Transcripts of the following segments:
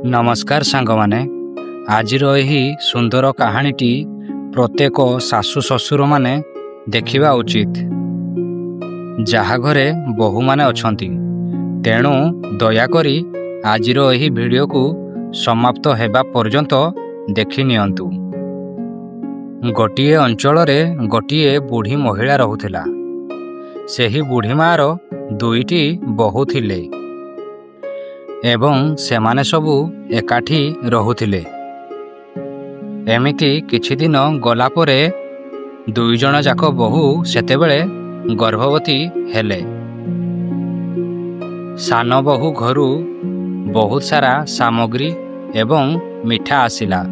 नमस्कार सांगमाने आजिर यही सुंदर कहानीटी प्रत्येक सासु ससुर माने देखिबा उचित। जहा घरे बहु माने अछंती तेणु दयाकरी आजिर यही वीडियो को समाप्त हेबा पर्यंत देखि नियंतु। गोटिए अंचल रे गोटिए बुढ़ी महिला रहुथिला। सेही बुढ़ी मार दुईटी बहु थिले एवं सेमाने सबू एकाठी रहुथिले। एमिति किछि दिन गला परे दुई जण जाक बहु सेतेबेले गर्भवती हेले। सान बहु घरू बहुत सारा सामग्री एवं मिठा आसिला,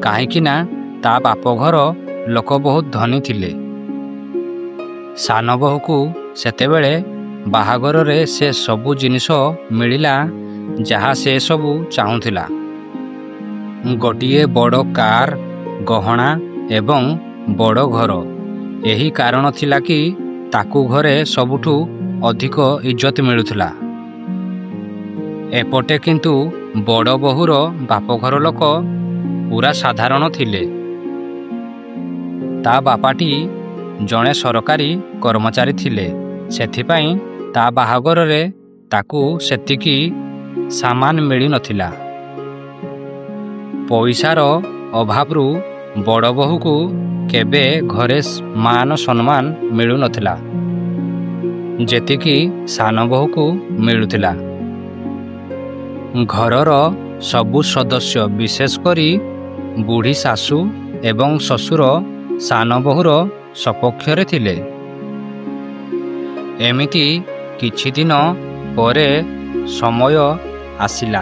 काहीकिना ता बाप घर लोक बहुत धनी थिले। सान बहु को सेतेबेले बाहागर रे से सबु जिनिस मिलिला जहा से सबू चाहूथिला। गोटिए बड़ कार, गहना एवं बड़ घर। यही कारण थिला कि ताकू घरे सबुठू अधिक इज्जत मिलुथिला। एपटे किंतु बड़ बहुर बापघर लोक पूरा साधारण थिले। ता बापाटी जणे सरकारी कर्मचारी थिले, सेथिपाई ता बाहागर रे ताकू सेतिकी सामान मिली नथिला। पैसार अभावरू बड़ बहु को केबे घरे मान सम्मान मिलु नथिला जेतिकी सान बहु को मिलुथिला। घरर सबु सदस्य विशेष करी बुढ़ी सासु एवं ससुर सान बहुर सपक्षरे थिले। एमिति किछि दिन परे समय आसिला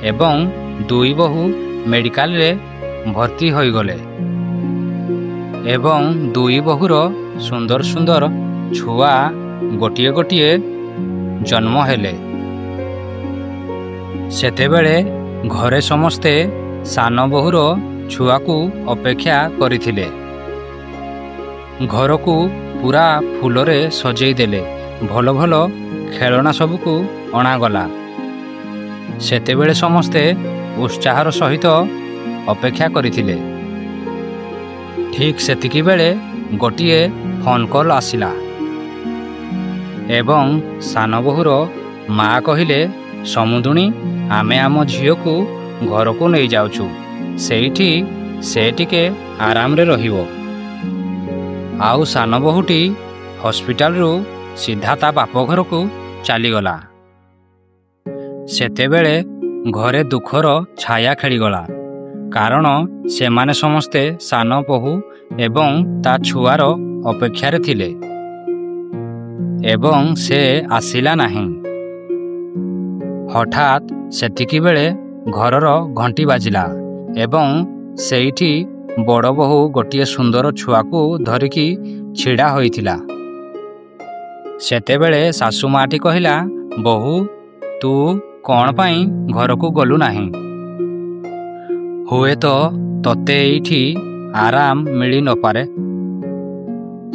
एवं दुई बहु मेडिकल रे भर्ती होई गले एवं दुई बहुर सुंदर सुंदर छुआ गोटिए गोटिए जन्म हेले। सेतेबेले घरे समस्ते सान बहुर छुआ को अपेक्षा करिथिले। घर को पूरा फूलरे सजेई देले, भल भल खेलना सबको अणागला। सेतेबेले समस्ते उत्साहर सहित अपेक्षा करिथिले। ठीक सेतिकी बेले गोटिए फोन कॉल आसिला एवं सान बहुर माँ कहिले, समुदुणी आमे आम झियो को घर को नहीं जाउछु, सेठी से टिके आराम रे रहिबो। आउ सान बहुटी हॉस्पिटल रु सीधा ता बाप घर को चलीगला। सेतेबेले घरे दुखर छाया खेलीगला, कारण से माने समस्ते सान बहु एवं ता छुआर अपेक्षारे थिले एवं से आसिला नहीं। हठात सेतिकी बेले घरर घंटी बाजिला एवं सेठी बड़ बहु गोटिए सुंदर छुआ को धरिकी छिड़ा होइथिला। सेतेबेले सासु माटी कहिला, बहु तू कौन पाई घर को गलु नहीं? हुए तो तते एठी आराम मिली न पारे।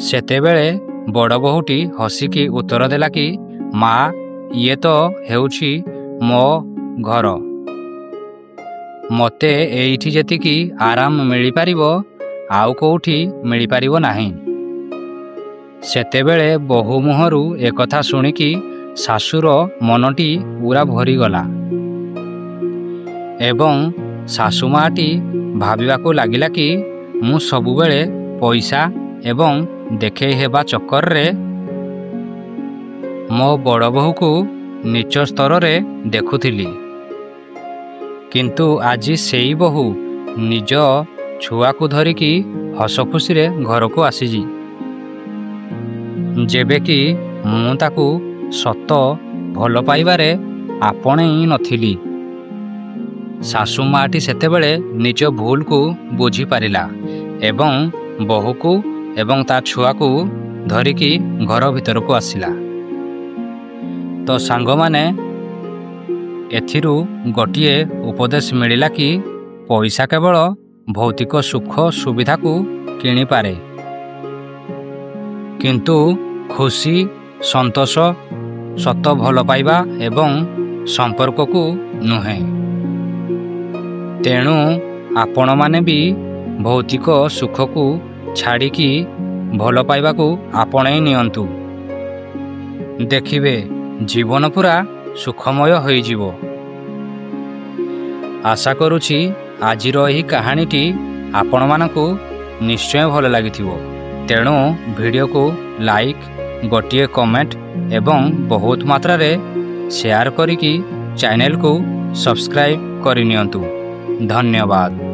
सेतेबेले बड़ बहुटी हसिकी उत्तर देला कि माँ, ये तो हेउछि मो घर, मते एठी जेतिकी आराम मिली पारिबो आउ कोउठी मिली पारिबो नाही। सेतेबेले बहु मुहरु एकथा शुणिकी सासुर मनटी पूरा भरीगला एवं सासु माटी भाविबाको लागिला कि मु सबुबेले पैसा एवं देखे हेबा चक्कर रे मो बड़ बहु को नीच स्तर रे देखुथिली, किंतु आजी सेई बहु निज छुआ को धरिकी हस खुशी रे घर को आसीजी। जेबे कि मु ताकू सत भल पाइबारे आपणेई नथिली। सासु माटी सेतेबेले निज भूल को बुझी पारिला एवं बहु को एवं ता छुआ को धरिकी घर भीतर को आसिला। तो सांग माने एथिरु गोटिए उपदेश मिलिला कि पैसा केवल भौतिक सुख सुविधा को किणी पारे, किंतु खुशी संतोष सत भल पाइबा एवं संपर्क को नुहे। ତେଣୁ ଆପଣମାନେ ବି ଭୌତିକ ସୁଖକୁ ଛାଡ଼ିକି ଭଲ ପାଇବାକୁ ଆପଣେଇ ନିଅନ୍ତୁ। ଦେଖିବେ ଜୀବନ ପୁରା ସୁଖମୟ ହୋଇଯିବ। ଆଶା କରୁଛି ଆଜିର ଏହି କାହାଣୀଟି ଆପଣମାନଙ୍କୁ ନିଶ୍ଚୟ ଭଲ ଲାଗିଥିବ। ତେଣୁ ଭିଡ଼ିଓକୁ ଲାଇକ୍, ଗୋଟିଏ କମେଣ୍ଟ ଏବଂ ବହୁତ ମାତ୍ରାରେ ସେୟାର କରିକି ଚ୍ୟାନେଲକୁ ସବସ୍କ୍ରାଇବ୍ କରିନିଅନ୍ତୁ। ଧନ୍ୟବାଦ।